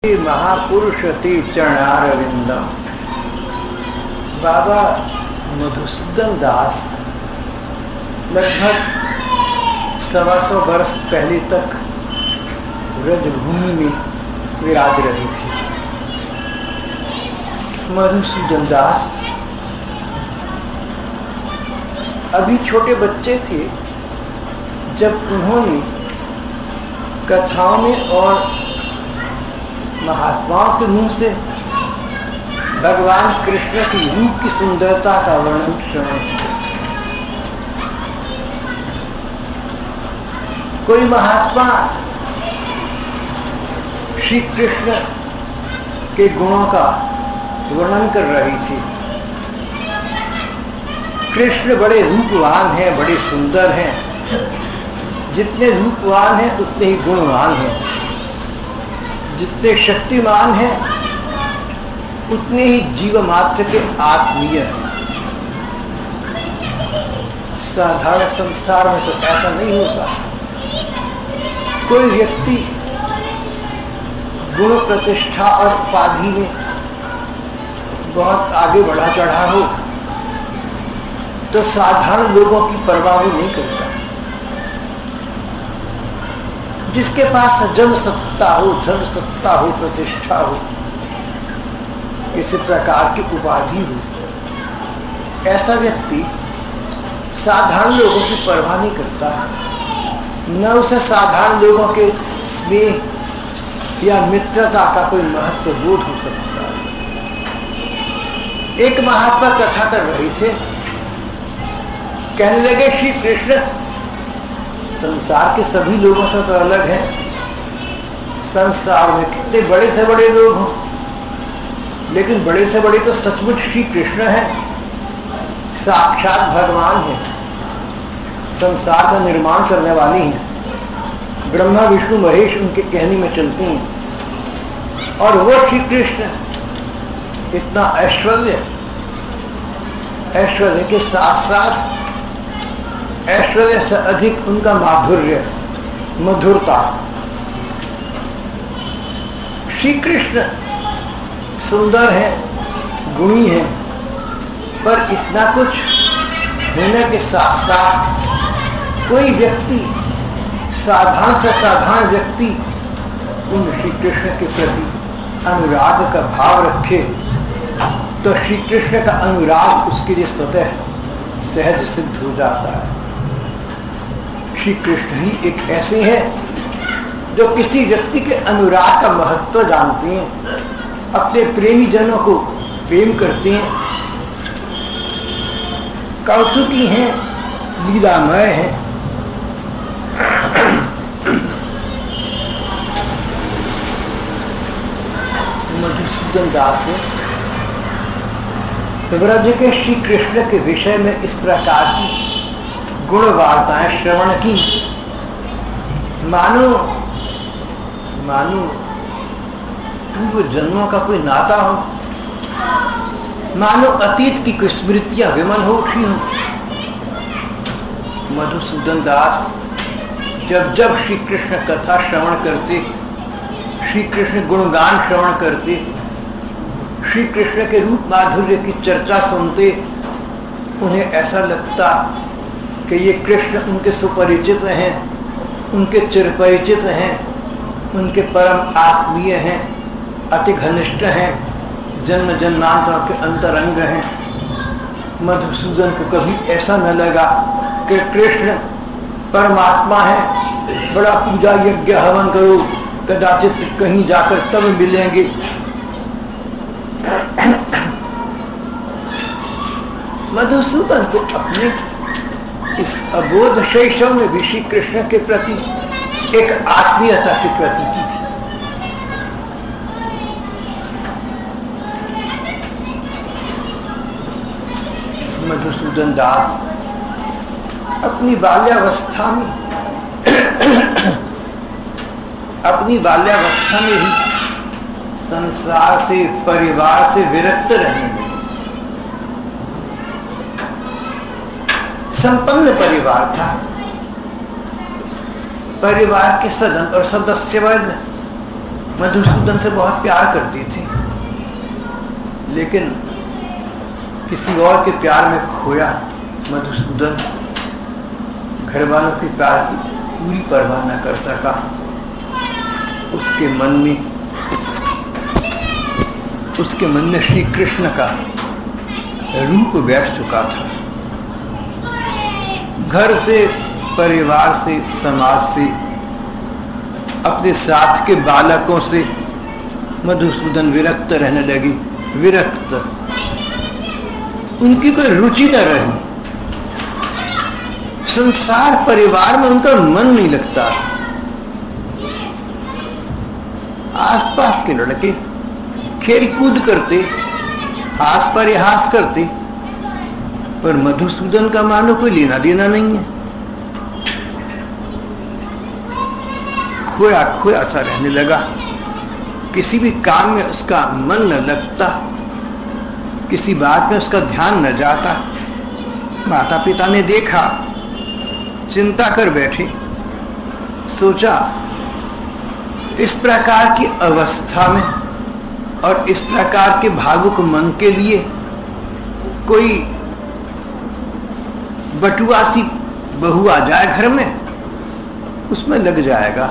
महापुरुष ते चरणारविंदम। बाबा मधुसूदन दास लगभग 125 वर्ष पहले तक ब्रजभूमि में विराज रहे थे। मधुसूदन दास अभी छोटे बच्चे थे जब उन्होंने कथाओं में और महात्माओं के मुंह से भगवान कृष्ण की रूप की सुंदरता का वर्णन सुना। कोई महात्मा श्री कृष्ण के गुणों का वर्णन कर रही थी। कृष्ण बड़े रूपवान हैं, बड़े सुंदर हैं। जितने रूपवान हैं उतने ही गुणवान हैं, जितने शक्तिमान हैं उतने ही जीव मात्र के आत्मीय हैं। साधारण संसार में तो ऐसा नहीं होता। कोई व्यक्ति गुण प्रतिष्ठा और उपाधि में बहुत आगे बढ़ा चढ़ा हो तो साधारण लोगों की परवाह वो नहीं करता। जिसके पास जन सत्ता हो, धन सत्ता हो, प्रतिष्ठा हो, किसी प्रकार की उपाधि हो, ऐसा व्यक्ति साधारण लोगों की परवाह नहीं करता। न उसे साधारण लोगों के स्नेह या मित्रता का कोई महत्व बोध हो सकता है। एक महात्मा कथा कर रहे थे, कहने लगे श्री कृष्ण संसार के सभी लोगों से तो अलग हैं। संसार में कितने बड़े से बड़े लोग हों, लेकिन बड़े से बड़े तो सचमुच श्री कृष्ण हैं, साक्षात भगवान हैं, संसार का निर्माण करने वाले हैं। ब्रह्मा विष्णु महेश उनके कहने में चलते हैं। और वो श्री कृष्ण इतना ऐश्वर्य के साथ साथ ऐश्वर्य से अधिक उनका माधुर्य, मधुरता। श्री कृष्ण सुंदर है, गुणी है, पर इतना कुछ होने के साथ साथ कोई व्यक्ति, साधारण से साधारण व्यक्ति उन श्री कृष्ण के प्रति अनुराग का भाव रखे तो श्री कृष्ण का अनुराग उसके लिए स्वतः सहज सिद्ध हो जाता है। श्री कृष्ण ही एक ऐसे हैं जो किसी व्यक्ति के अनुराग का महत्व जानते हैं, अपने प्रेमी जनों को प्रेम करते हैं, कौतुकी हैं, लीलामय हैं। मधुसूदन दास ने ब्रज के श्री कृष्ण के विषय में इस प्रकार की गुण वार्ताएं श्रवण की। मानो पूर्व जन्मों का कोई नाता हो, मानो अतीत की कोई स्मृतियां विमल हो उठी हो। मधुसूदन दास जब जब श्री कृष्ण कथा श्रवण करते, श्री कृष्ण गुणगान श्रवण करते, श्री कृष्ण के रूप माधुर्य की चर्चा सुनते, उन्हें ऐसा लगता कि ये कृष्ण उनके सुपरिचित हैं, उनके चिरपरिचित हैं, उनके परम आत्मीय हैं, अति घनिष्ठ हैं, जन्म जन्मांतर के अंतरंग हैं। मधुसूदन को कभी ऐसा न लगा कि कृष्ण परमात्मा है, बड़ा पूजा यज्ञ हवन करो, कदाचित कहीं जाकर तब मिलेंगे। मधुसूदन को अपने इस अबोध शैशव में भी श्री कृष्ण के प्रति एक आत्मीयता की प्रतीति थी। मधुसूदन दास अपनी बाल्यावस्था में ही संसार से, परिवार से विरक्त रहे। संपन्न परिवार था, परिवार के सदन और सदस्य वर्ग मधुसूदन से बहुत प्यार करती थी, लेकिन किसी और के प्यार में खोया मधुसूदन घर वालों के प्यार की पूरी परवाह न कर सका। उसके मन में श्री कृष्ण का रूप बैठ चुका था। घर से, परिवार से, समाज से, अपने साथ के बालकों से मधुसूदन विरक्त रहने लगी। विरक्त, उनकी कोई रुचि न रही। संसार परिवार में उनका मन नहीं लगता था। आसपास के लड़के खेल कूद करते, हास परिहास करते, पर मधुसूदन का मानो कोई लेना देना नहीं है। खोया खोया सा रहने लगा। किसी भी काम में उसका मन न लगता, किसी बात में उसका ध्यान न जाता। माता पिता ने देखा, चिंता कर बैठे। सोचा इस प्रकार की अवस्था में और इस प्रकार के भावुक मन के लिए कोई बटुआ सी बहू आ जाए घर में, उसमें लग जाएगा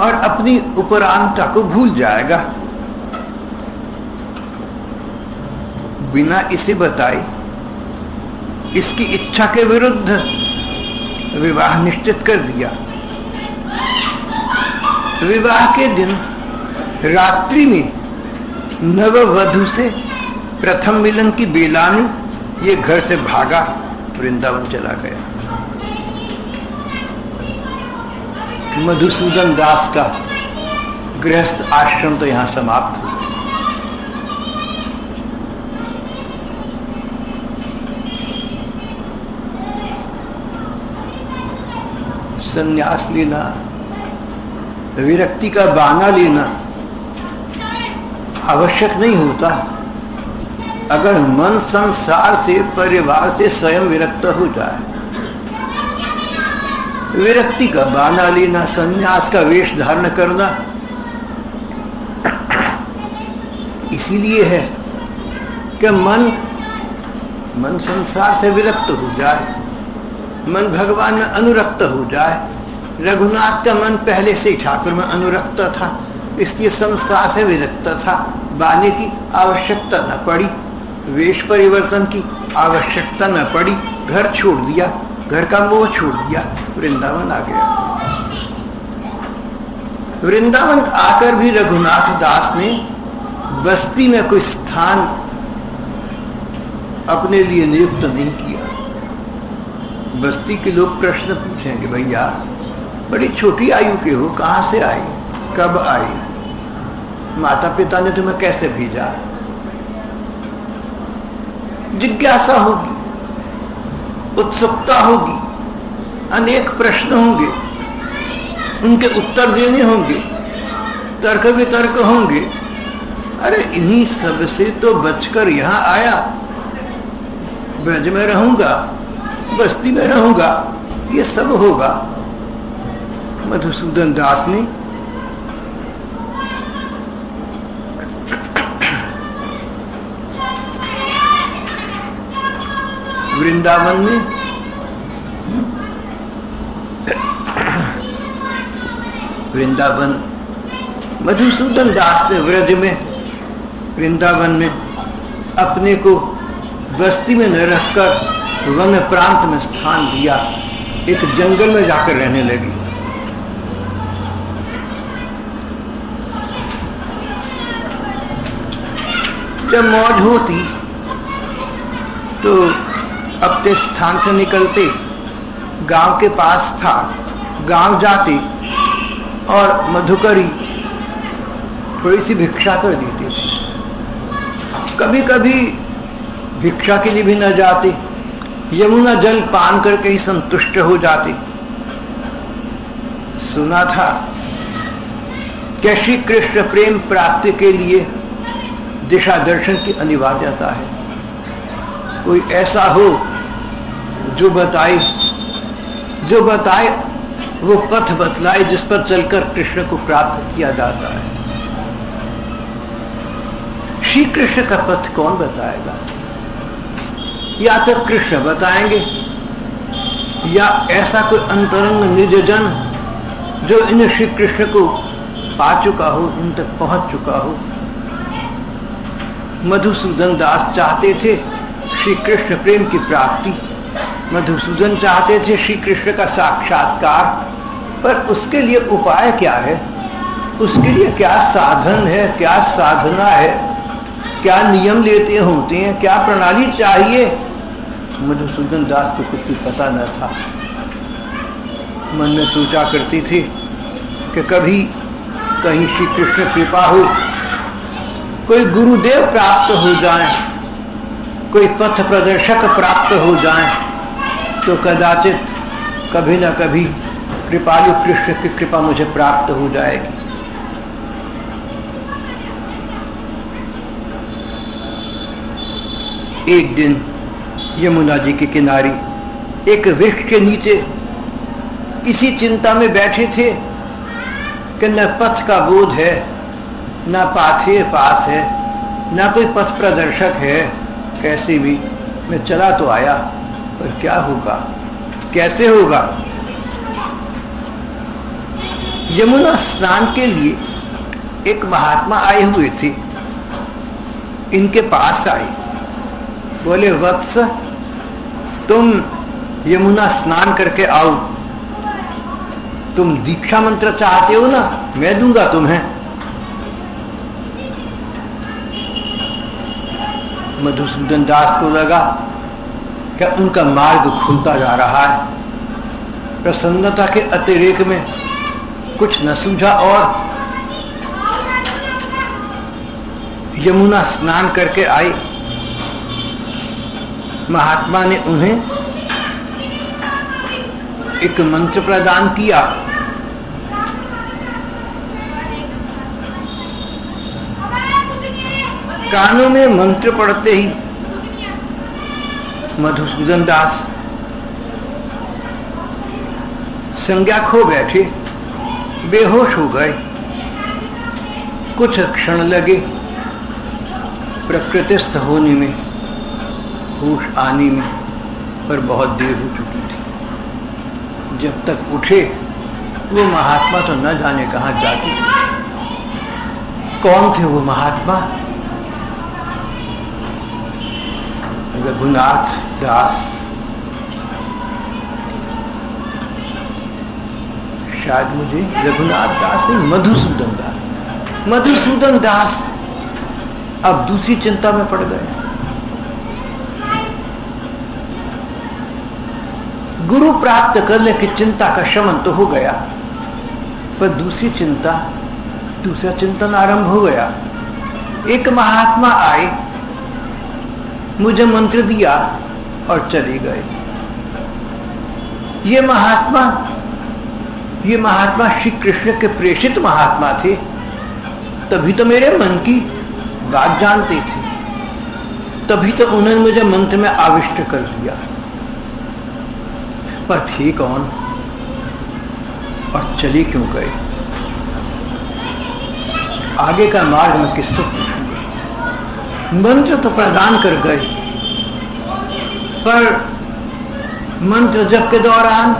और अपनी उपरांता को भूल जाएगा। बिना इसे बताए, इसकी इच्छा के विरुद्ध विवाह निश्चित कर दिया। विवाह के दिन रात्रि में नववधू से प्रथम मिलन की बेला में ये घर से भागा, वृंदावन चला गया। मधुसूदन दास का गृहस्थ आश्रम तो यहां समाप्त हुआ। संन्यास लेना, विरक्ति का बहाना लेना आवश्यक नहीं होता। अगर मन संसार से, परिवार से स्वयं विरक्त हो जाए, विरक्ति का बहाना लेना, संन्यास का वेश धारण करना इसीलिए है कि मन संसार से विरक्त हो जाए, मन भगवान में अनुरक्त हो जाए। रघुनाथ का मन पहले से ही ठाकुर में अनुरक्त था, इसलिए संसार से विरक्त था। बाने की आवश्यकता न पड़ी, वेश परिवर्तन की आवश्यकता न पड़ी। घर छोड़ दिया, घर का मोह छोड़ दिया, वृंदावन आ गया। वृंदावन आकर भी रघुनाथ दास ने बस्ती में कोई स्थान अपने लिए नियुक्त नहीं किया। बस्ती के लोग प्रश्न पूछेंगे, भैया बड़ी छोटी आयु के हो, कहां से आई, कब आई, माता पिता ने तुम्हें कैसे भेजा? जिज्ञासा होगी, उत्सुकता होगी, अनेक प्रश्न होंगे, उनके उत्तर देने होंगे, तर्क वितर्क होंगे। अरे इन्हीं सब से तो बचकर यहां आया, ब्रज में रहूंगा, बस्ती में रहूंगा, ये सब होगा। मधुसूदन दास ने वृंदावन में मधुसूदन दास ने व्रज में, वृंदावन में अपने को बस्ती में न रखकर वन प्रांत में स्थान दिया। एक जंगल में जाकर रहने लगी। जब मौज होती तो अपने स्थान से निकलते, गांव के पास था, गांव जाते और मधुकरी थोड़ी सी भिक्षा कर देते थे। कभी कभी भिक्षा के लिए भी न जाते, यमुना जल पान करके ही संतुष्ट हो जाते। सुना था कि श्री कृष्ण प्रेम प्राप्ति के लिए दिशा दर्शन की अनिवार्यता है। कोई ऐसा हो जो बताए वो पथ बतलाए जिस पर चलकर कृष्ण को प्राप्त किया जाता है। श्री कृष्ण का पथ कौन बताएगा? या तो कृष्ण बताएंगे या ऐसा कोई अंतरंग निजजन जो इन श्री कृष्ण को पा चुका हो, इन तक पहुंच चुका हो। मधुसूदन दास चाहते थे श्री कृष्ण प्रेम की प्राप्ति, मधुसूदन चाहते थे श्री कृष्ण का साक्षात्कार, पर उसके लिए उपाय क्या है, उसके लिए क्या साधन है, क्या साधना है, क्या नियम लेते होते हैं, क्या प्रणाली चाहिए, मधुसूदन दास को कुछ भी पता न था। मन में सोचा करती थी कि कभी कहीं श्री कृष्ण कृपा हो, कोई गुरुदेव प्राप्त हो जाए, कोई पथ प्रदर्शक प्राप्त हो जाए, तो कदाचित कभी न कभी कृपालु कृष्ण की कृपा मुझे प्राप्त हो जाएगी। एक दिन यमुना जी के किनारे एक वृक्ष के नीचे इसी चिंता में बैठे थे कि न पथ का बोध है, न पाथे पास है, न कोई पथ प्रदर्शक है। कैसे भी मैं चला तो आया, पर क्या होगा, कैसे होगा। यमुना स्नान के लिए एक महात्मा आए हुए थे, इनके पास आए, बोले वत्स तुम यमुना स्नान करके आओ, तुम दीक्षा मंत्र चाहते हो ना, मैं दूंगा तुम्हें। मधुसूदन दास को लगा कि उनका मार्ग खुलता जा रहा है। प्रसन्नता के अतिरेक में कुछ न सूझा और यमुना स्नान करके आई। महात्मा ने उन्हें एक मंत्र प्रदान किया। कानों में मंत्र पढ़ते ही मधुसूदन दास संज्ञा खो बैठे, बेहोश हो गए। कुछ क्षण लगे प्रकृतिस्थ होने में, होश आने में, पर बहुत देर हो चुकी थी। जब तक उठे वो महात्मा तो न जाने कहां जाते। कौन थे वो महात्मा? रघुनाथ दास, शायद मुझे रघुनाथ दास नहीं, मधुसूदन दास। मधुसूदन दास अब दूसरी चिंता में पड़ गए। गुरु प्राप्त करने की चिंता का शमन तो हो गया, पर दूसरी चिंता, दूसरा चिंतन आरंभ हो गया। एक महात्मा आए, मुझे मंत्र दिया और चले गए। ये महात्मा श्री कृष्ण के प्रेषित महात्मा थे, तभी तो मेरे मन की बात जानते थे, तभी तो उन्होंने मुझे मंत्र में आविष्ट कर दिया। पर थे कौन और चले क्यों गए? आगे का मार्ग में किससे पूछूंगा? मंत्र तो प्रदान कर गए, पर मंत्र जप के दौरान,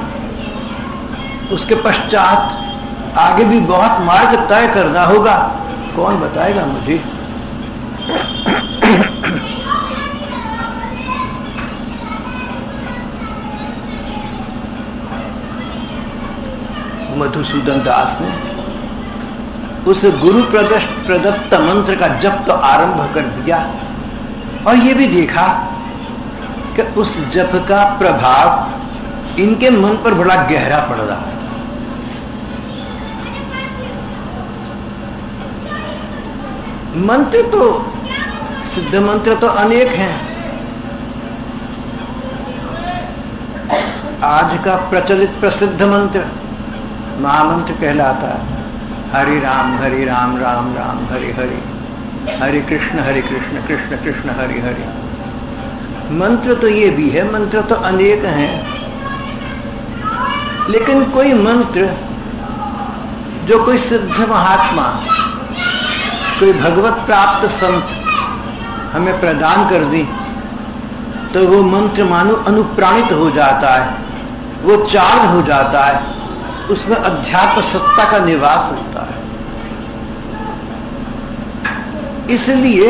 उसके पश्चात आगे भी बहुत मार्ग तय करना होगा। कौन बताएगा मुझे? मधुसूदन दास ने उस गुरु प्रदत्त मंत्र का जप तो आरंभ कर दिया, और ये भी देखा कि उस जप का प्रभाव इनके मन पर बड़ा गहरा पड़ रहा था। मंत्र तो, सिद्ध मंत्र तो अनेक हैं। आज का प्रचलित प्रसिद्ध मंत्र महामंत्र कहलाता है, हरे राम राम राम हरे हरे, हरे कृष्ण कृष्ण कृष्ण हरे हरे। मंत्र तो ये भी है, मंत्र तो अनेक हैं, लेकिन कोई मंत्र जो कोई सिद्ध महात्मा, कोई भगवत प्राप्त संत हमें प्रदान कर दी, तो वो मंत्र मानो अनुप्राणित हो जाता है, वो चार्ज हो जाता है, उसमें अध्यात्म सत्ता का निवास होता है। इसलिए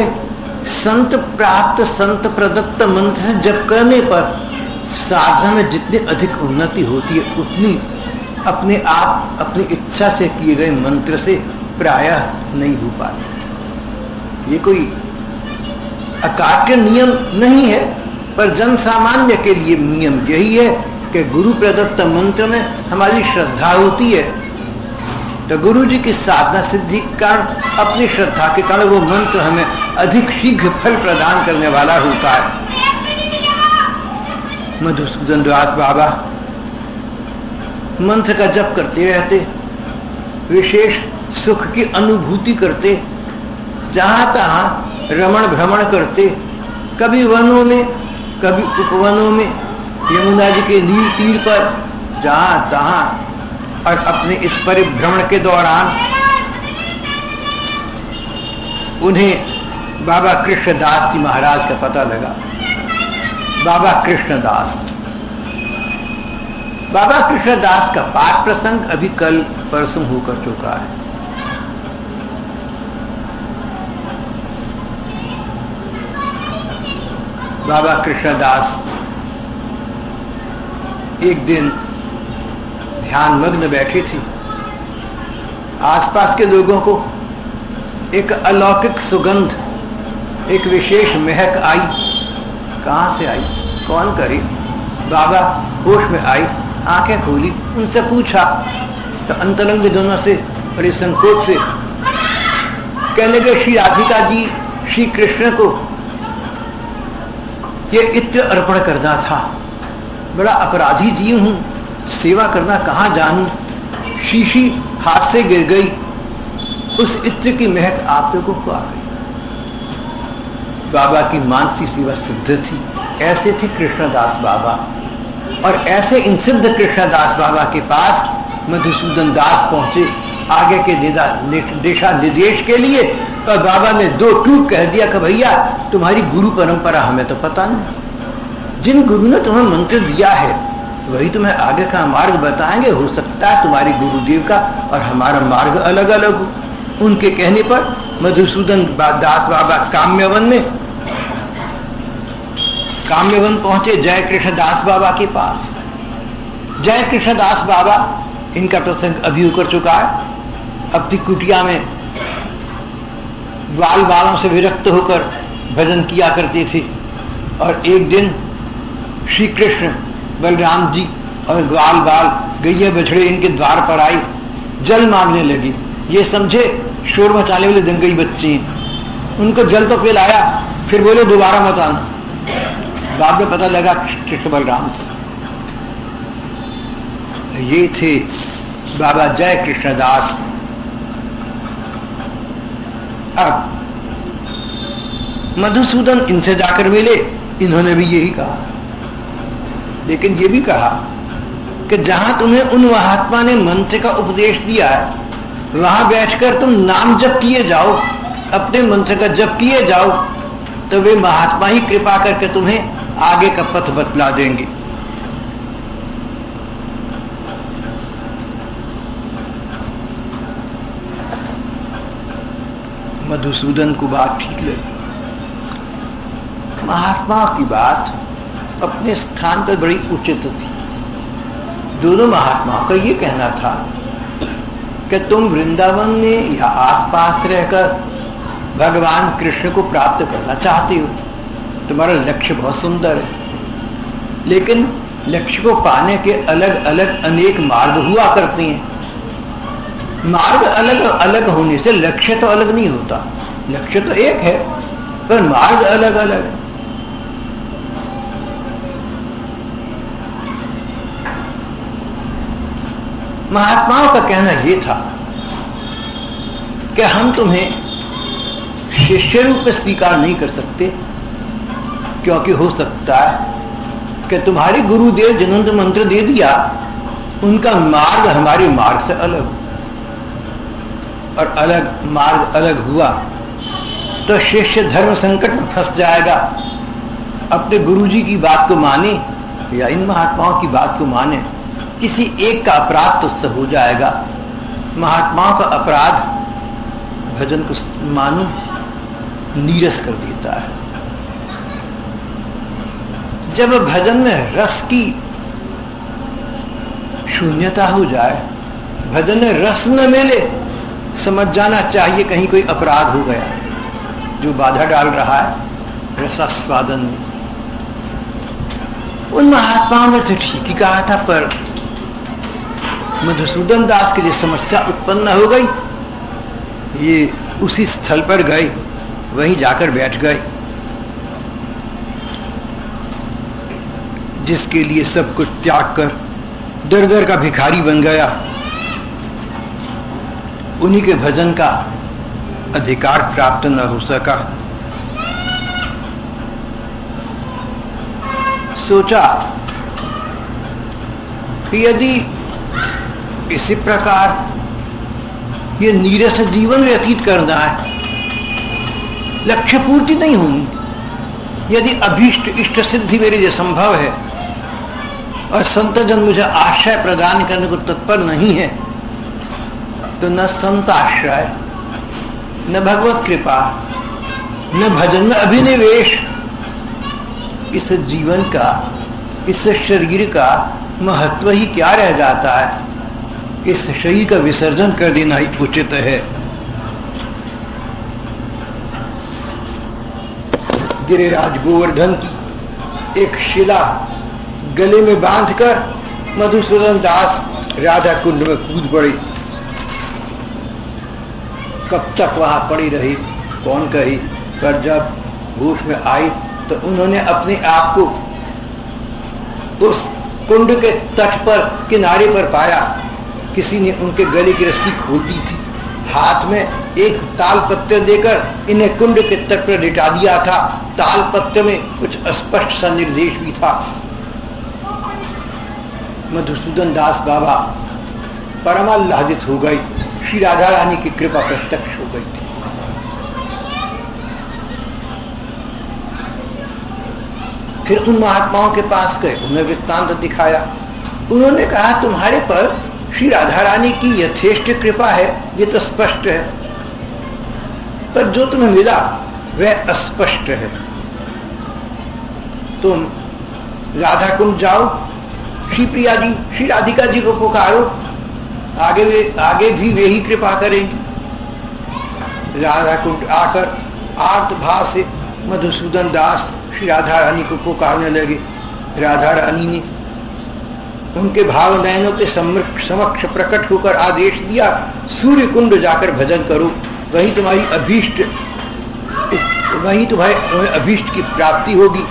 संत प्राप्त, संत प्रदत्त मंत्र से जप करने पर साधना में जितनी अधिक उन्नति होती है, उतनी अपने आप अपनी इच्छा से किए गए मंत्र से प्रायः नहीं हो पाती। ये कोई अकाट्य नियम नहीं है, पर जन सामान्य के लिए नियम यही है कि गुरु प्रदत्त मंत्र में हमारी श्रद्धा होती है, तो गुरु जी की साधना सिद्धि के कारण, अपनी श्रद्धा के कारण वो मंत्र हमें अधिक शीघ्र फल प्रदान करने वाला होता है। मधुसूदन दास बाबा मंत्र का जप करते रहते, विशेष सुख की अनुभूति करते, जहां तहां रमण भ्रमण करते, कभी वनों में, कभी उपवनों में, यमुना जी के नीर तीर पर, जहां तहां, और अपने इस परिभ्रमण के दौरान उन्हें बाबा कृष्णदास जी महाराज का पता लगा। बाबा कृष्णदास का पाठ प्रसंग अभी कल परसों होकर चुका है। बाबा कृष्णदास एक दिन ध्यान मग्न बैठे थे। आसपास के लोगों को एक अलौकिक सुगंध, एक विशेष महक आई। कहाँ से आई, कौन करे? बाबा होश में आई, आंखें खोली, उनसे पूछा, तो अंतरंग दोनों से बड़े संकोच से कहने लगे, श्री राधिका जी, श्री कृष्ण को ये इत्र अर्पण करना था। बड़ा अपराधी जीव हूं, सेवा करना कहाँ जानूं। शीशी हाथ से गिर गई, उस इत्र की महक आप लोगों को आ गई। बाबा की मानसी सेवा सिद्ध थी। ऐसे थे कृष्णदास बाबा, और ऐसे इन सिद्ध कृष्णदास बाबा के पास मधुसूदन दास पहुंचे आगे के दिशा निर्देश के लिए, और बाबा ने दो टूक कह दिया कि भैया तुम्हारी गुरु परंपरा हमें तो पता नहीं, जिन गुरु ने तुम्हें मंत्र दिया है वही तुम्हें आगे का मार्ग बताएंगे। हो सकता है तुम्हारी गुरुदेव का और हमारा मार्ग अलग अलग हो। उनके कहने पर मधुसूदन दास बाबा काम्यवन पहुंचे जय कृष्ण दास बाबा के पास। जय कृष्ण दास बाबा, इनका प्रसंग अभी होकर चुका है। अपनी कुटिया में बाल बालों से विरक्त होकर भजन किया करते थे, और एक दिन श्री कृष्ण, बलराम जी और ग्वाल बाल, गैया बछड़े इनके द्वार पर आई, जल मांगने लगी। ये समझे शोर मचाने वाले दंगई बच्चे हैं, उनको जल तो पिलाया, फिर बोले दोबारा मत आना। बाद में पता लगा कृष्ण बलराम थे। ये थे बाबा जय कृष्णदास। अब मधुसूदन इनसे जाकर मिले, इन्होंने भी यही कहा, लेकिन ये भी कहा कि जहां तुम्हें उन महात्मा ने मंत्र का उपदेश दिया है, वहां बैठकर तुम नाम जप किए जाओ, अपने मंत्र का जप किए जाओ, तो वे महात्मा ही कृपा करके तुम्हें आगे का पथ बतला देंगे। मधुसूदन को बात ठीक लगी। महात्मा की बात अपने स्थान पर बड़ी उचित थी। दोनों महात्माओं का ये कहना था कि तुम वृंदावन में या आसपास रहकर भगवान कृष्ण को प्राप्त करना चाहते हो, तुम्हारा लक्ष्य बहुत सुंदर है, लेकिन लक्ष्य को पाने के अलग अलग अनेक मार्ग हुआ करते हैं। मार्ग अलग अलग होने से लक्ष्य तो अलग नहीं होता, लक्ष्य तो एक है, पर मार्ग अलग अलग है। महात्माओं का कहना यह था कि हम तुम्हें शिष्य रूप में स्वीकार नहीं कर सकते, क्योंकि हो सकता है कि तुम्हारे गुरुदेव जिन्होंने मंत्र दे दिया उनका मार्ग हमारे मार्ग से अलग, और अलग मार्ग अलग हुआ तो शिष्य धर्म संकट में फंस जाएगा। अपने गुरुजी की बात को माने या इन महात्माओं की बात को माने, किसी एक का अपराध तो उससे हो जाएगा। महात्माओं का अपराध भजन को मानो नीरस कर देता है। जब भजन में रस की शून्यता हो जाए, भजन में रस न मिले, समझ जाना चाहिए कहीं कोई अपराध हो गया जो बाधा डाल रहा है रसास्वादन में। उन महात्माओं ने तो ठीक ही कहा था, पर मधुसूदन दास की जो समस्या उत्पन्न हो गई, ये उसी स्थल पर गए, वहीं जाकर बैठ गए जिसके लिए सब कुछ त्याग कर दर दर का भिखारी बन गया। उन्हीं के भजन का अधिकार प्राप्त न हो सका। सोचा कि यदि इसी प्रकार ये नीरस जीवन व्यतीत करना है, लक्ष्य पूर्ति नहीं होगी, यदि अभीष्ट इष्ट सिद्धि मेरे लिए संभव है और संत जन मुझे आश्रय प्रदान करने को तत्पर नहीं है, तो न संत आश्रय, न भगवत कृपा, न भजन में अभिनिवेश, इस जीवन का, इस शरीर का महत्व ही क्या रह जाता है। इस शरीर का विसर्जन कर देना ही उचित है। गिरिराज गोवर्धन की एक शिला गले में बांधकर मधुसूदन दास राधा कुंड में कूद पड़े। कब तक वहां पड़ी रही कौन कही, पर जब होश में आई तो उन्होंने अपने आप को उस कुंड के तट पर किनारे पर पाया। किसी ने उनके गले की रस्सी खोल दी थी, हाथ में एक ताल पत्ते देकर इन्हें कुंड के तट पर लिटा दिया था। ताल पत्ते में कुछ अस्पष्ट सा निर्देश भी था। मधुसूदन दास बाबा परमाह्लादित हो गई। श्री राधा रानी की कृपा प्रत्यक्ष हो गई थी। फिर उन महात्माओं के पास गए, उन्हें वृत्तांत दिखाया। उन्होंने कहा, तुम्हारे पर श्री राधा रानी की यथेष्ट कृपा है, ये तो स्पष्ट है, पर जो तुम्हें मिला वह अस्पष्ट है। तुम राधा कुंड जाओ, श्री प्रिया जी, श्री राधिका जी को पुकारो, आगे भी वे ही कृपा करेंगी। राधा कुंड आकर आर्त भाव से मधुसूदन दास श्री राधा रानी को पुकारने लगे। राधा रानी ने उनके भाव नयनों के समक्ष प्रकट होकर आदेश दिया, सूर्य कुंड जाकर भजन करो, वही तुम्हारी अभीष्ट, वही तुम्हें अभीष्ट की प्राप्ति होगी।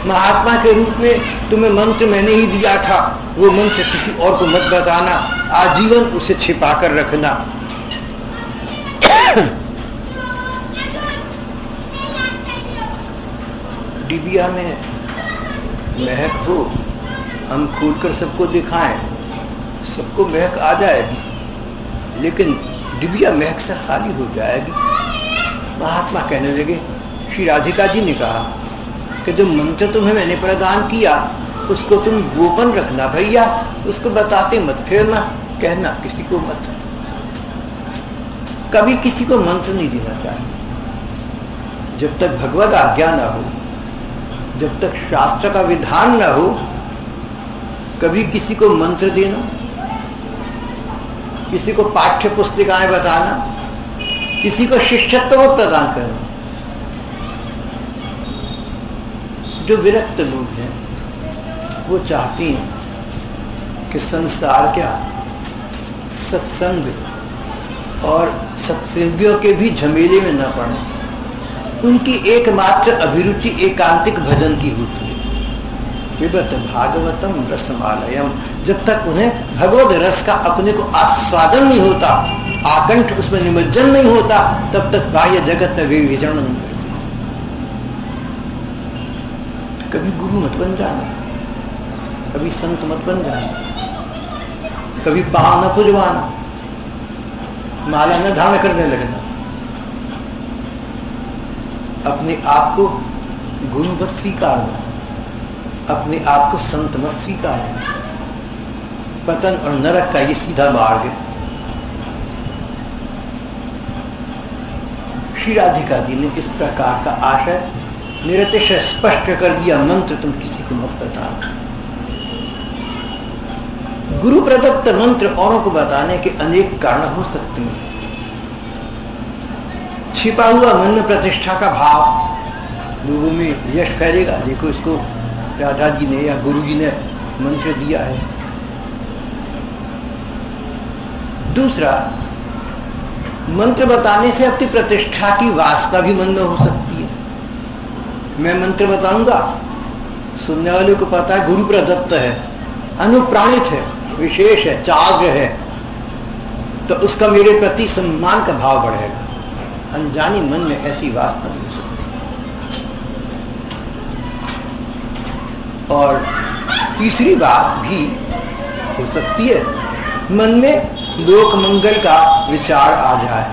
महात्मा के रूप में तुम्हें मंत्र मैंने ही दिया था, वो मंत्र किसी और को मत बताना, आजीवन उसे छिपा कर रखना। डिबिया में महक हो, हम खोलकर सबको दिखाएं, सबको महक आ जाएगी, लेकिन डिबिया महक से खाली हो जाएगी। महात्मा कहने लगे, श्री राधिका जी ने कहा कि जो मंत्र तुम्हें मैंने प्रदान किया उसको तुम गोपन रखना भैया, उसको बताते मत फिरना, कहना किसी को मत। कभी किसी को मंत्र नहीं देना चाहिए जब तक भगवत आज्ञा न हो, जब तक शास्त्र का विधान न हो। कभी किसी को मंत्र देना, किसी को पाठ्य पुस्तिकाएं बताना, किसी को शिष्यत्व प्रदान करना। जो विरक्त लोग हैं वो चाहते हैं कि संसार क्या, सत्संग और सत्संगियों के भी झमेले में न पड़े। उनकी एकमात्र अभिरुचि एकांतिक भजन की होती है। पिबत भागवतम रसमालयम, जब तक उन्हें भगवत रस का अपने को आस्वादन नहीं होता, आकंठ उसमें निमज्जन नहीं होता, तब तक बाह्य जगत में वे विचरण नहीं करते। कभी गुरु मत बन जाना, कभी संत मत बन जाना, कभी पाँव न पुजवाना, माला न धारण करने लगना, अपने आप को गुरु मत स्वीकारना, अपने आप को संत मत स्वीकारना। पतन और नरक का ये सीधा मार्ग है। श्री राधिका जी ने इस प्रकार का आशय निरतिशय स्पष्ट कर दिया, मंत्र तुम किसी को मत बताना। गुरु प्रदत्त मंत्र औरों को बताने के अनेक कारण हो सकते हैं। छिपा हुआ मन में प्रतिष्ठा का भाव, लोगों में यश फैलेगा, देखो इसको राधा जी ने या गुरु जी ने मंत्र दिया है। दूसरा, मंत्र बताने से अपनी प्रतिष्ठा की वासना भी मन में हो सकती है। मैं मंत्र बताऊंगा, सुनने वाले को पता है गुरु प्रदत्त है, अनुप्राणित है, विशेष है, चाग्र है, तो उसका मेरे प्रति सम्मान का भाव बढ़ेगा। अनजानी मन में ऐसी वासना हो सकती है। और तीसरी बात भी हो सकती है, मन में लोक मंगल का विचार आ जाए।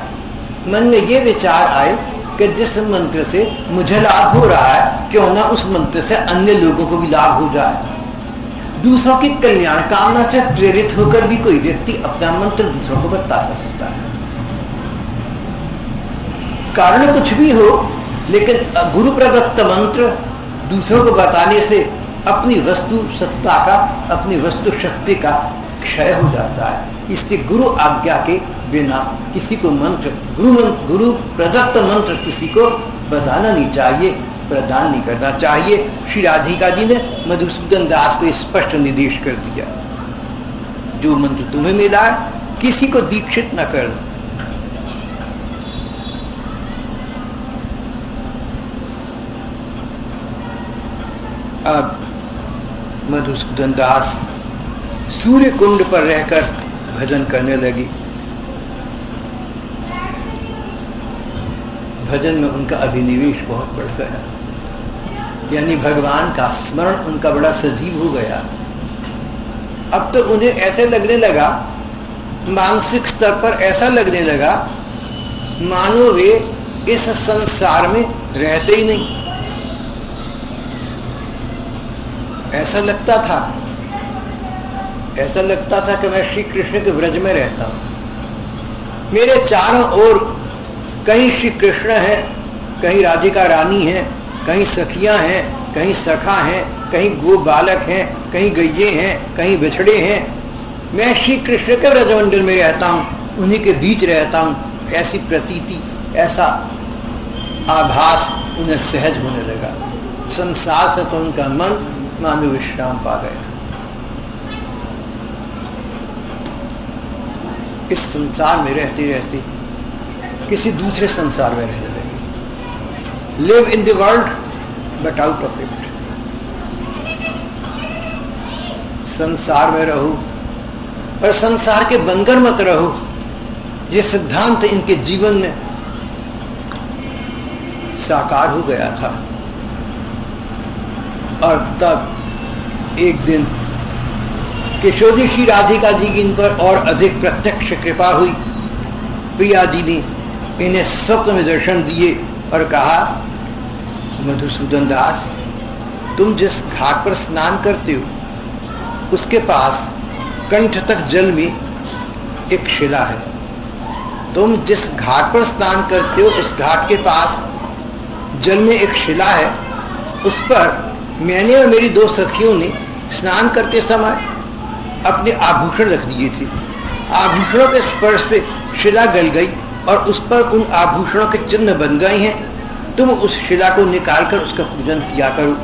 मन में ये विचार आए कि जिस मंत्र से मुझे लाभ हो रहा है, क्यों ना उस मंत्र से अन्य लोगों को भी लाभ हो जाए। दूसरों की कल्याण कामना से प्रेरित होकर भी कोई व्यक्ति अपना मंत्र दूसरों को बता सकता है। कारण कुछ भी हो, लेकिन गुरु प्रदत्त मंत्र दूसरों को बताने से अपनी वस्तु सत्ता का, अपनी वस्तु शक्ति का क्षय हो जाता है। इसलिए गुरु आज्ञा के बिना किसी को मंत्र, गुरु प्रदत्त मंत्र किसी को बताना नहीं चाहिए, प्रदान नहीं करना चाहिए। श्री राधिका जी ने मधुसूदन दास को स्पष्ट निर्देश कर दिया, जो मंत्र तुम्हें मिला है किसी को दीक्षित न करना। अब मधुसूदन दास सूर्य कुंड पर रहकर भजन करने लगी। भजन में उनका अभिनिवेश बहुत बढ़ गया, यानी भगवान का स्मरण उनका बड़ा सजीव हो गया। अब तो उन्हें ऐसे लगने लगा, मानसिक स्तर पर ऐसा लगने लगा मानो वे इस संसार में रहते ही नहीं। ऐसा लगता था कि मैं श्री कृष्ण के व्रज में रहता हूँ। मेरे चारों ओर कहीं श्री कृष्ण है, कहीं राधिका रानी है, कहीं सखियां हैं, कहीं सखा हैं, कहीं गो बालक हैं, कहीं गैये हैं, कहीं बिछड़े हैं। मैं श्री कृष्ण के व्रजमंडल में रहता हूँ, उन्हीं के बीच रहता हूँ। ऐसी प्रतीति, ऐसा आभास उन्हें सहज होने लगा। संसार से तो उनका मन मानो विश्राम पा गया। इस संसार में रहते रहते किसी दूसरे संसार में रहने लगे। Live in the world but out of it. संसार में रहो पर संसार के बनकर मत रहो, ये सिद्धांत इनके जीवन में साकार हो गया था। और तब एक दिन किशोरी श्री राधिका जी की इन पर और अधिक प्रत्यक्ष कृपा हुई। प्रिया जी ने इन्हें स्वप्न में दर्शन दिए और कहा, मधुसूदन दास, तुम जिस घाट पर स्नान करते हो उसके पास कंठ तक जल में एक शिला है। तुम जिस घाट पर स्नान करते हो उस घाट के पास जल में एक शिला है। उस पर मैंने और मेरी दो सखियों ने स्नान करते समय अपने आभूषण रख दिए थे। आभूषणों के स्पर्श से शिला गल गई और उस पर उन आभूषणों के चिन्ह बन गए हैं। तुम उस शिला को निकालकर उसका पूजन किया करो।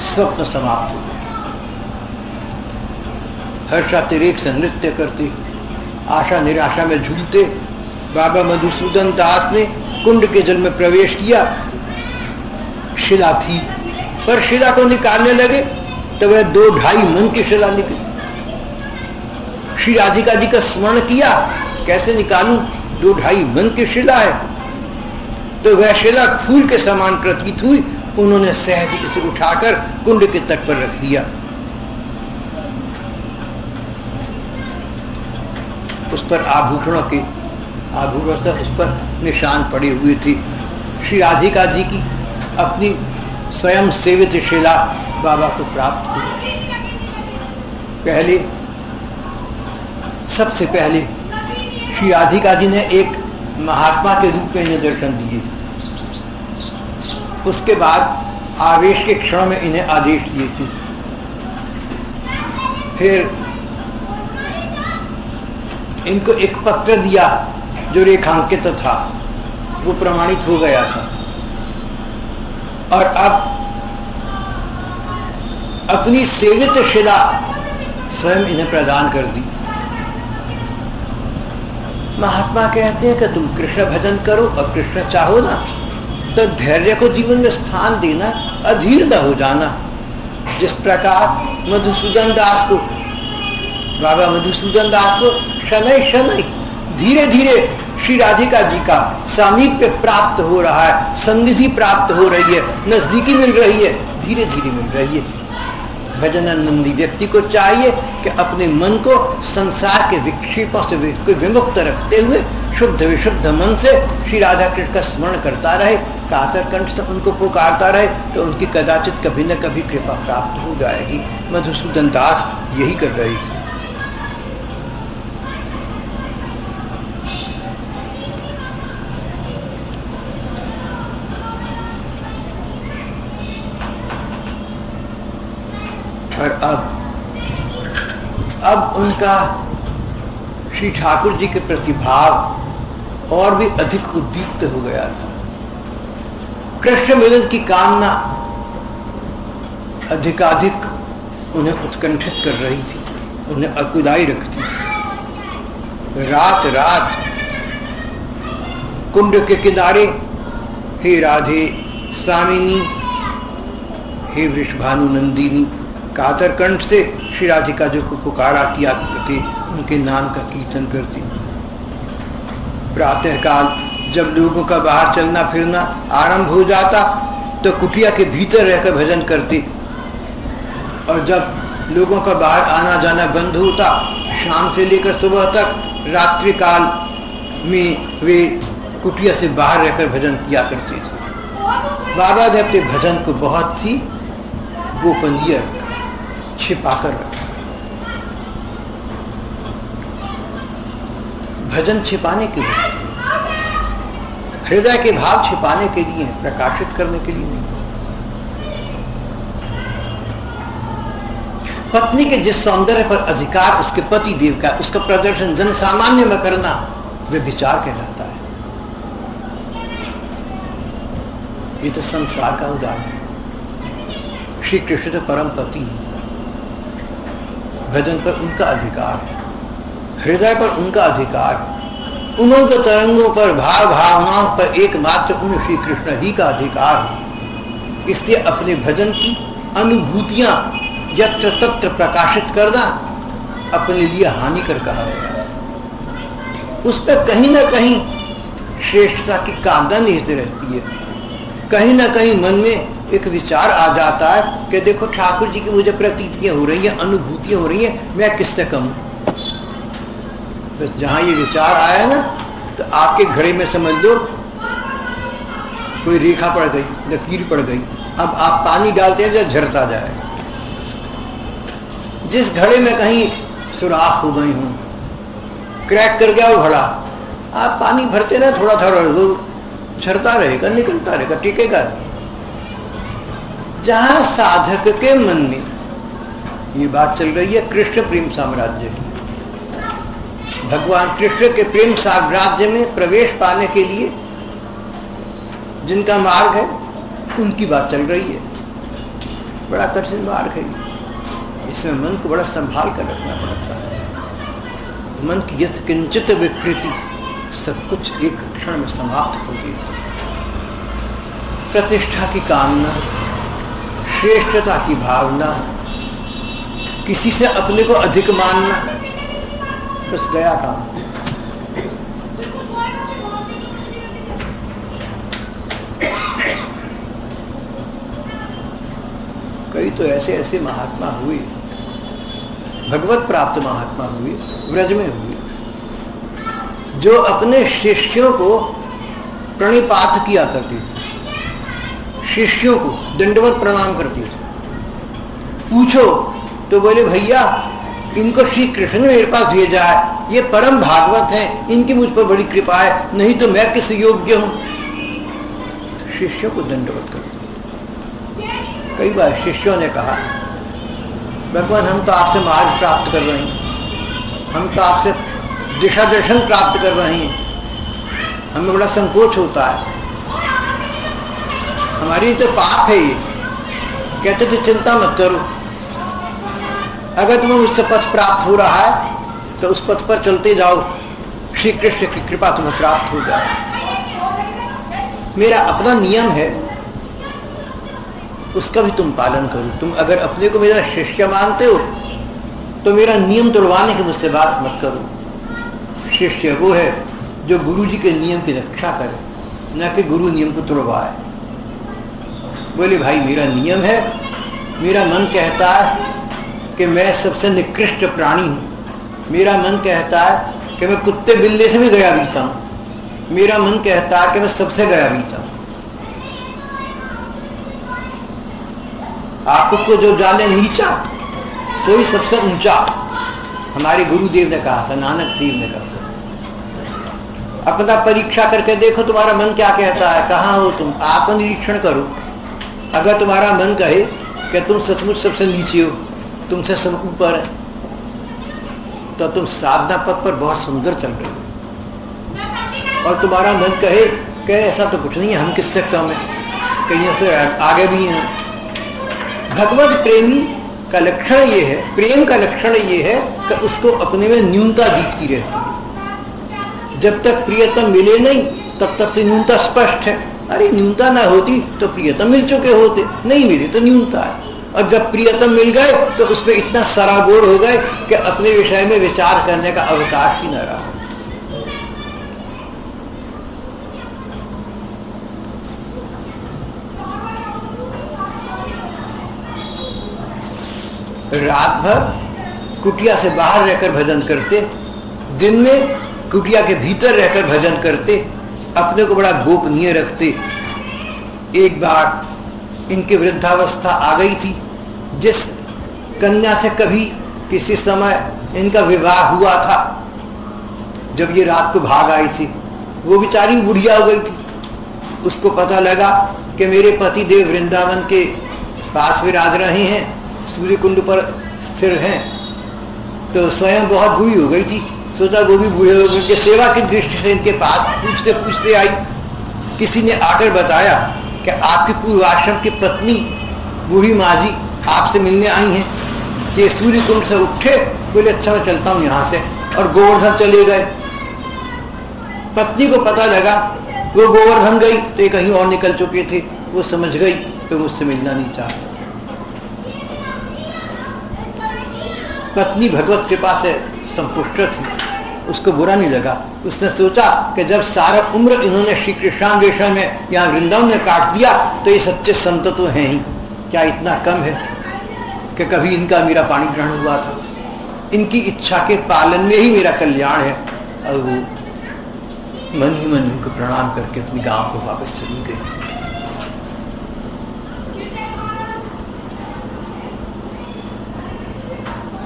स्वप्न समाप्त हो गया। हर्षातिरेक से नृत्य करते, आशा निराशा में झूलते बाबा मधुसूदन दास ने कुंड के जल में प्रवेश किया। शिला थी, पर शिला को निकालने लगे तो वह 2-2.5 मन की शिला निकली। श्री राधिका जी का स्मरण किया, कैसे निकालूं, 2-2.5 मन की शिला है। तो वह शिला फूल के समान प्रतीत हुई। उन्होंने सहज इसे उठाकर कुंड के तट पर रख दिया। पर आभूषणों से उस पर निशान पड़े हुए थे। श्री राधिका जी की अपनी स्वयं सेवित शिला बाबा को प्राप्त हुई। सबसे पहले श्री राधिका जी ने एक महात्मा के रूप में इन्हें दर्शन दिए थे। उसके बाद आवेश के क्षण में इन्हें आदेश दिए थे। फिर इनको एक पत्र दिया जो रेखांकित था, वो प्रमाणित हो गया था। और अब अपनी सेवित शिला स्वयं इन्हें प्रदान कर दी। महात्मा कहते हैं कि तुम कृष्ण भजन करो और कृष्ण चाहो ना तो धैर्य को जीवन में स्थान देना, अधीर न हो जाना। जिस प्रकार मधुसूदन दास को, बाबा मधुसूदन दास को शनै शनै धीरे धीरे श्री राधिका जी का सामीप्य प्राप्त हो रहा है, सन्निधि प्राप्त हो रही है, नजदीकी मिल रही है, धीरे धीरे मिल रही है। भजनानंदी व्यक्ति को चाहिए कि अपने मन को संसार के विक्षेपों से विमुक्त रखते हुए शुद्ध विशुद्ध मन से श्री राधा कृष्ण का स्मरण करता रहे, कातर कंठ से उनको पुकारता रहे, तो उनकी कदाचित कभी न कभी कृपा प्राप्त हो जाएगी। मधुसूदन दास यही कर रहे थे। और अब उनका श्री ठाकुर जी के प्रति भाव और भी अधिक उद्दीप्त हो गया था। कृष्ण मिलन की कामना अधिकाधिक उन्हें उत्कंठित कर रही थी, उन्हें अकुदाई रखती थी। रात रात कुंड के किनारे हे राधे स्वामिनी, हे वृषभानु नंदिनी, कातर कंठ से श्री राधिका जी को पुकारा किया करती, उनके नाम का कीर्तन करती। प्रातःकाल जब लोगों का बाहर चलना फिरना आरंभ हो जाता तो कुटिया के भीतर रहकर भजन करती, और जब लोगों का बाहर आना जाना बंद होता, शाम से लेकर सुबह तक रात्रि काल में वे कुटिया से बाहर रहकर भजन किया करते थे। बाबा ने अपने भजन को बहुत ही गोपनीय रखा, छिपाकर रखा। भजन छिपाने के लिए, हृदय के भाव छिपाने के लिए, प्रकाशित करने के लिए नहीं। पत्नी के जिस सौंदर्य पर अधिकार उसके पति देव का, उसका प्रदर्शन जन सामान्य में करना, वे विचार कहलाता है। ये तो संसार का उदाहरण है। श्री कृष्ण तो परम पति है, भजन पर उनका अधिकार है, हृदय पर उनका अधिकार है, उमंग तरंगों पर, भाव भावनाओं पर एकमात्र उन श्री कृष्ण ही का अधिकार है। इसलिए अपने भजन की अनुभूतियां यत्र तत्र प्रकाशित करना अपने लिए हानिकर कहा गया है। उस पर कहीं ना कहीं श्रेष्ठता की कामना निहित रहती है। कहीं ना कहीं मन में एक विचार आ जाता है कि देखो ठाकुर जी की मुझे प्रतीतियां हो रही हैं, अनुभूतियां हो रही हैं, मैं किससे कम हूं। बस जहां ये विचार आया ना, तो आपके घड़े में समझ लो कोई रेखा पड़ गई, लकीर पड़ गई। अब आप पानी डालते हैं जो झरता जाएगा। जिस घड़े में कहीं सुराख हो गई हूं, क्रैक कर गया वो घड़ा, आप पानी भरते ना थोड़ा थोड़ा, वो झरता रहेगा, निकलता रहेगा, टिकेगा। जहां साधक के मन में ये बात चल रही है कृष्ण प्रेम साम्राज्य की, भगवान कृष्ण के प्रेम साम्राज्य में प्रवेश पाने के लिए जिनका मार्ग है, उनकी बात चल रही है। बड़ा कठिन मार्ग है, इसमें मन को बड़ा संभाल कर रखना पड़ता है। मन की यथ किंचित विकृति सब कुछ एक क्षण में समाप्त हो गई। प्रतिष्ठा की कामना, श्रेष्ठता की भावना, किसी से अपने को अधिक मानना, बस गया काम। कई तो ऐसे ऐसे महात्मा हुए, भगवत प्राप्त महात्मा हुए, व्रज में हुए, जो अपने शिष्यों को प्रणिपात किया करती थी, शिष्यों को दंडवत प्रणाम करती थी। पूछो तो बोले भैया इनको श्री कृष्ण ने मेरे पास भेजा है, ये परम भागवत हैं, इनकी मुझ पर बड़ी कृपा है, नहीं तो मैं किस योग्य हूं। शिष्यों को दंडवत करते। कई बार शिष्यों ने कहा भगवान हम तो आपसे मार्ग प्राप्त कर रहे हैं, हम तो आपसे दिशा दर्शन प्राप्त कर रहे हैं, हमें बड़ा संकोच होता है, हमारी तो पाप है ये। कहते थे चिंता मत करो, अगर तुम्हें मुझसे पथ प्राप्त हो रहा है तो उस पथ पर चलते जाओ, श्री कृष्ण की कृपा तुम्हें प्राप्त हो जाए। मेरा अपना नियम है, उसका भी तुम पालन करो। तुम अगर अपने को मेरा शिष्य मानते हो तो मेरा नियम तोड़वाने की मुझसे बात मत करो। शिष्य वो है जो गुरु जी के नियम की रक्षा करे, न कि गुरु नियम को तोड़वाए। बोले भाई मेरा नियम है, मेरा मन कहता है कि मैं सबसे निकृष्ट प्राणी हूं, मेरा मन कहता है कि मैं कुत्ते बिल्ली से भी गया बीता हूं, मेरा मन कहता है कि मैं सबसे गया बीता हूं। आपको जो जाने नीचा सोई सबसे ऊंचा, हमारे गुरुदेव ने कहा था, नानक देव ने कहा था। अपना परीक्षा करके देखो तुम्हारा मन क्या कहता है, कहाँ हो तुम, आत्मनिरीक्षण करो। अगर तुम्हारा मन कहे कि तुम सचमुच सबसे नीचे हो, तुमसे सब ऊपर है, तो तुम साधना पथ पर बहुत सुंदर चल रहे हो। और तुम्हारा मन कहे कि ऐसा तो कुछ नहीं है, हम किससे कम है, कहीं से आगे भी हैं। भगवत प्रेमी का लक्षण ये है, प्रेम का लक्षण ये है कि उसको अपने में न्यूनता दिखती रहती है। जब तक प्रियतम मिले नहीं तब तक तो न्यूनता स्पष्ट है। अरे न्यूनता ना होती तो प्रियतम मिल चुके होते, नहीं मिले तो न्यूनता है। और जब प्रियतम मिल गए तो उसमें इतना सराबोर हो गए कि अपने विषय में विचार करने का अवकाश ही न रहा। रात भर कुटिया से बाहर रहकर भजन करते, दिन में कुटिया के भीतर रहकर भजन करते, अपने को बड़ा गोपनीय रखते। एक बार इनकी वृद्धावस्था आ गई थी, जिस कन्या से कभी किसी समय इनका विवाह हुआ था, जब ये रात को भाग आई थी, वो बेचारी बुढ़िया हो गई थी। उसको पता लगा कि मेरे पति देव वृंदावन के पास विराज रहे हैं, सूर्य कुंड पर स्थिर हैं, तो स्वयं बहुत बूढ़ी हो गई थी। सोचा वो भी बूढ़े हो गए, सेवा की दृष्टि से इनके पास पूछते पूछते आई। किसी ने आकर बताया कि आपकी पूर्वाश्रम की पत्नी बूढ़ी माँ जी आपसे मिलने आई हैं, कि सूर्य कुंड से उठे, बोले अच्छा मैं चलता हूँ यहाँ से, और गोवर्धन चले गए। पत्नी को पता लगा वो गोवर्धन गई तो ये कहीं और निकल चुके थे, वो समझ गई तो मुझसे मिलना नहीं चाहते। पत्नी भगवत कृपा से संपुष्ट थी, उसको बुरा नहीं लगा। उसने सोचा कि जब सारा उम्र इन्होंने श्री कृष्णान्वेषण में यहाँ वृंदावन में काट दिया तो ये सच्चे संत तो हैं ही, क्या इतना कम है कि कभी इनका मेरा पानी ग्रहण हुआ था। इनकी इच्छा के पालन में ही मेरा कल्याण है। और वो मन ही मन उनको प्रणाम करके अपनी गांव को वापस चली गई।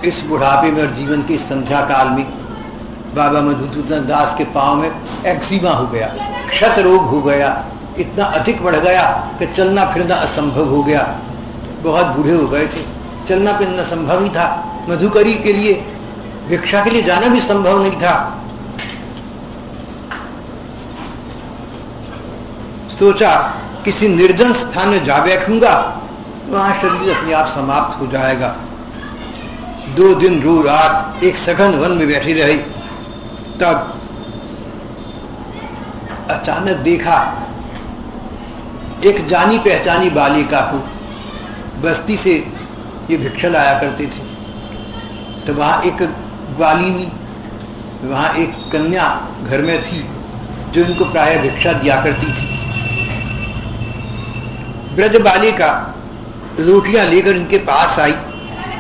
इस बुढ़ापे में और जीवन के संध्या काल में बाबा मधुसूदन दास के पांव में एक्जिमा हो गया, क्षत रोग हो गया, इतना अधिक बढ़ गया कि चलना फिरना असंभव हो गया। बहुत बूढ़े हो गए थे, चलना फिरना संभव ही था। मधुकरी के लिए भिक्षा के लिए जाना भी संभव नहीं था। सोचा किसी निर्जन स्थान में जा बैठूंगा, वहां शरीर अपने आप समाप्त हो जाएगा। 2 दिन रो रात एक सघन वन में बैठी रही। तब अचानक देखा एक जानी पहचानी बालिका को, बस्ती से ये भिक्षा लाया करते थे। तो वहाँ एक ग्वालिनी, वहाँ एक कन्या घर में थी जो इनको प्राय भिक्षा दिया करती थी। ब्रज बालिका रोटियां लेकर इनके पास आई।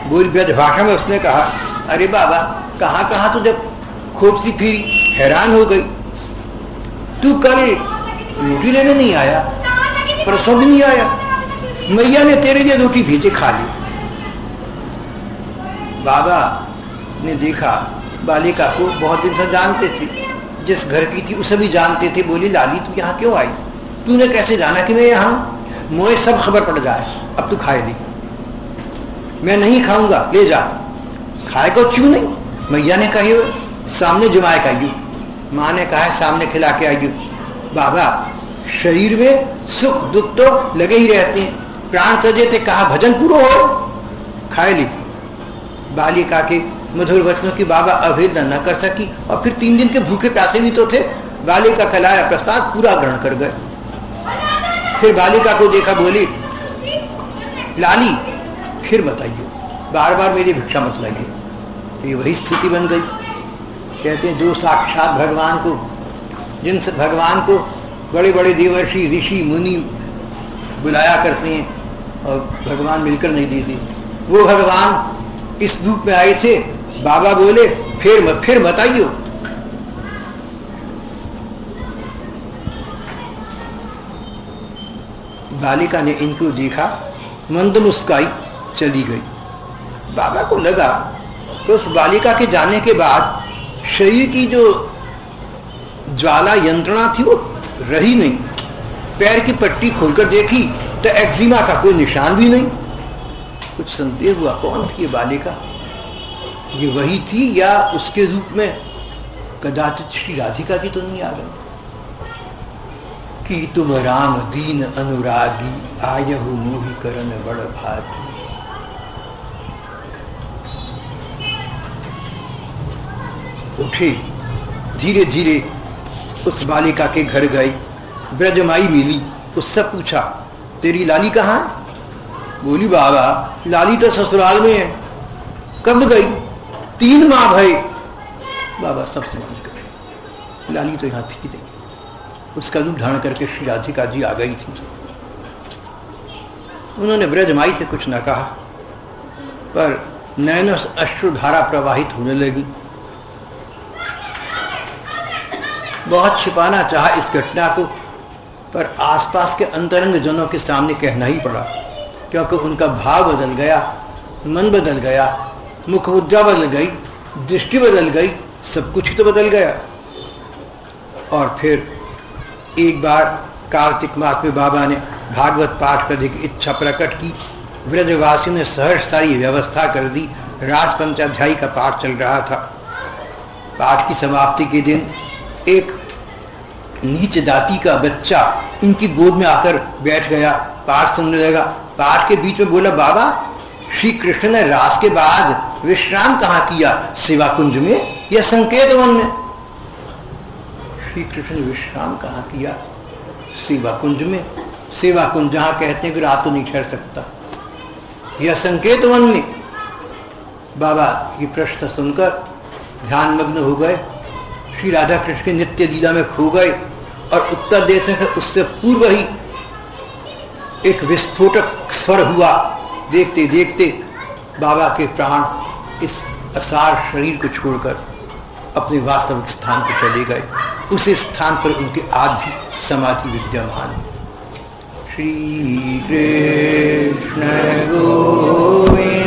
बोल ब्रज भाषा में उसने कहा, अरे बाबा कहाँ कहाँ तो जब खोजती फिरी, हैरान हो गई, तू कल रोटी लेने नहीं आया, प्रसाद नहीं आया, मैया ने तेरे लिए रोटी भेजे, खा ली। बाबा ने देखा बालिका को, बहुत दिन से जानते थे, जिस घर की थी उसे भी जानते थे। बोली, लाली तू यहाँ क्यों आई? तूने कैसे जाना कि मैं यहाँ हूं? मुझे सब खबर पड़ जाए, अब तू खाए ली। मैं नहीं खाऊंगा, ले जा। खाए को क्यों नहीं? मैया ने कही सामने जमाए का आयु, माँ ने कहा सामने खिला के आयु। बाबा, शरीर में सुख दुख तो लगे ही रहते हैं, प्राण सजे थे, कहा भजन पूरा हो, खाए ली। बालिका के मधुर वचनों की बाबा अवहेलना न कर सकी, और फिर 3 दिन के भूखे प्यासे भी तो थे। बालिका खिलाया प्रसाद पूरा ग्रहण कर गए। फिर बालिका को देखा, बोली, लाली फिर बताइए, बार बार मेरी भिक्षा मत लाइए। ये वही स्थिति बन गई। कहते हैं जो साक्षात भगवान को, जिन भगवान को बड़े बड़े देवर्षि ऋषि मुनि बुलाया करते हैं और भगवान मिलकर नहीं देते, वो भगवान इस रूप में आए थे। बाबा बोले, फिर बताइए। बालिका ने इनको देखा, मंद मुस्काई, चली गई। बाबा को लगा कि उस बालिका के जाने के बाद शरीर की जो ज्वाला यंत्रणा थी वो रही नहीं। पैर की पट्टी खोलकर देखी तो एक्जिमा का कोई निशान भी नहीं। कुछ संदेह हुआ, कौन थी ये बालिका? ये वही थी या उसके रूप में कदाचित श्री राधिका की तो नहीं आ गई कि तुम राम दीन अनुरागी, आयहु मोहि करन बड़ भागी। उठे, धीरे धीरे उस बालिका के घर गए। ब्रजमाई मिली, उससे पूछा, तेरी लाली कहाँ है? बोली, बाबा लाली तो ससुराल में है। कब गई? 3 माह भई। बाबा सब समझ गए, लाली तो यहाँ थी नहीं। उसका रूप धारण करके श्री राधिका जी आ गई थी। उन्होंने ब्रजमाई से कुछ न कहा, पर नैनों से अश्रुधारा प्रवाहित होने लगी। बहुत छिपाना चाहा इस घटना को, पर आसपास के अंतरंग जनों के सामने कहना ही पड़ा, क्योंकि उनका भाव बदल गया, मन बदल गया, मुख मुद्रा बदल गई, दृष्टि बदल गई, सब कुछ तो बदल गया। और फिर एक बार कार्तिक मास में बाबा ने भागवत पाठ करने की इच्छा प्रकट की। व्रजवासियों ने सहर्ष सारी व्यवस्था कर दी। रास पंचाध्यायी का पाठ चल रहा था। पाठ की समाप्ति के दिन एक नीच जाति का बच्चा इनकी गोद में आकर बैठ गया, पाठ सुनने लगा। पाठ के बीच में बोला, बाबा श्री कृष्ण ने रास के बाद विश्राम कहाँ किया? सेवा कुंज में या संकेत वन में? श्री कृष्ण ने विश्राम कहाँ किया? सेवा कुंज में। सेवा कुंज जहाँ कहते हैं कि रात को नहीं ठहर सकता, या संकेत वन में। बाबा ये प्रश्न सुनकर ध्यान मग्न हो गए, श्री राधा कृष्ण के नित्य लीला में खो गए, और उत्तर दे सके उससे पूर्व ही एक विस्फोटक स्वर हुआ। देखते देखते बाबा के प्राण इस असार शरीर को छोड़कर अपने वास्तविक स्थान पर चले गए। उसी स्थान पर उनके आज भी समाधि विद्यमान। श्री कृष्ण गोविंद